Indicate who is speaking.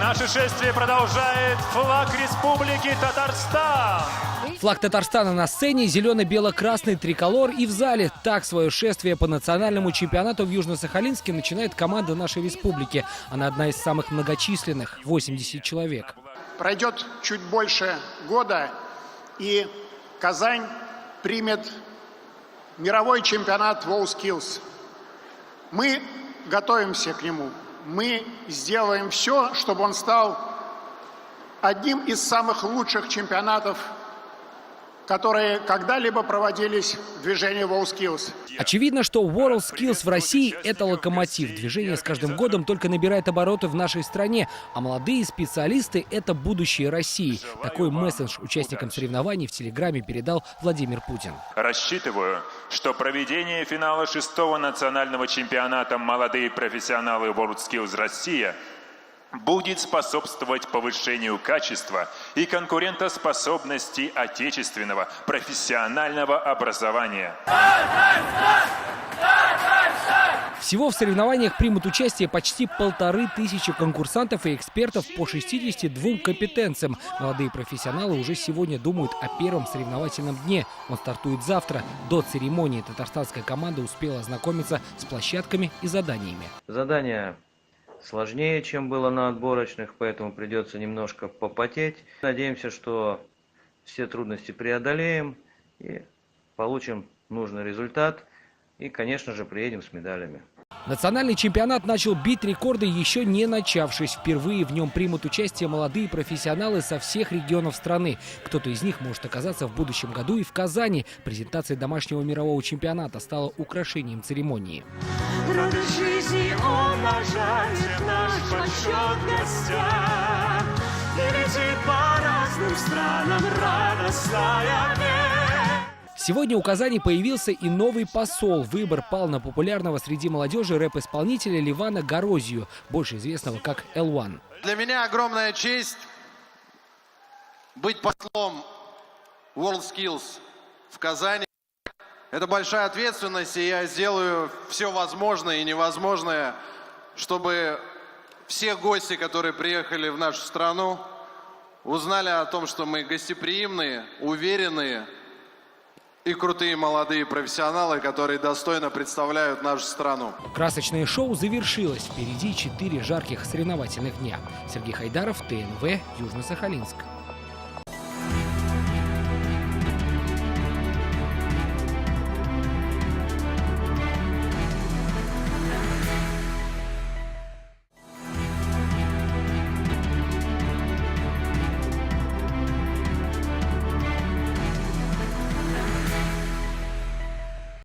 Speaker 1: наше шествие продолжает флаг Республики Татарстан.
Speaker 2: Флаг Татарстана на сцене, зелено-бело-красный триколор и в зале. Так свое шествие по национальному чемпионату в Южно-Сахалинске начинает команда нашей республики. Она одна из самых многочисленных – 80 человек.
Speaker 3: Пройдет чуть больше года, и Казань примет мировой чемпионат WorldSkills. Мы готовимся к нему. Мы сделаем все, чтобы он стал одним из самых лучших чемпионатов, которые когда-либо проводились в движении WorldSkills.
Speaker 2: Очевидно, что WorldSkills в России – это локомотив. Движение с каждым годом только набирает обороты в нашей стране, а молодые специалисты – это будущее России. Такой месседж участникам соревнований в Телеграме передал Владимир Путин.
Speaker 1: Рассчитываю, что проведение финала 6-го национального чемпионата «Молодые профессионалы WorldSkills Россия» будет способствовать повышению качества и конкурентоспособности отечественного профессионального образования.
Speaker 2: Всего в соревнованиях примут участие почти 1500 конкурсантов и экспертов по 62 компетенциям. Молодые профессионалы уже сегодня думают о первом соревновательном дне. Он стартует завтра. До церемонии татарстанская команда успела ознакомиться с площадками и заданиями.
Speaker 4: Задания сложнее, чем было на отборочных, поэтому придется немножко попотеть. Надеемся, что все трудности преодолеем и получим нужный результат. И, конечно же, приедем с медалями.
Speaker 2: Национальный чемпионат начал бить рекорды, еще не начавшись. Впервые в нем примут участие молодые профессионалы со всех регионов страны. Кто-то из них может оказаться в будущем году и в Казани. Презентация домашнего мирового чемпионата стала украшением церемонии.
Speaker 5: Радость жизни умножает наш почет гостя. И летит по разным странам радостная весть.
Speaker 2: Сегодня у Казани появился и новый посол. Выбор пал на популярного среди молодежи рэп-исполнителя Ливана Горозию, больше известного как L1.
Speaker 6: Для меня огромная честь быть послом WorldSkills в Казани. Это большая ответственность, и я сделаю все возможное и невозможное, чтобы все гости, которые приехали в нашу страну, узнали о том, что мы гостеприимные, уверенные и крутые молодые профессионалы, которые достойно представляют нашу страну.
Speaker 2: Красочное шоу завершилось. Впереди 4 жарких соревновательных дня. Сергей Хайдаров, ТНВ, Южно-Сахалинск.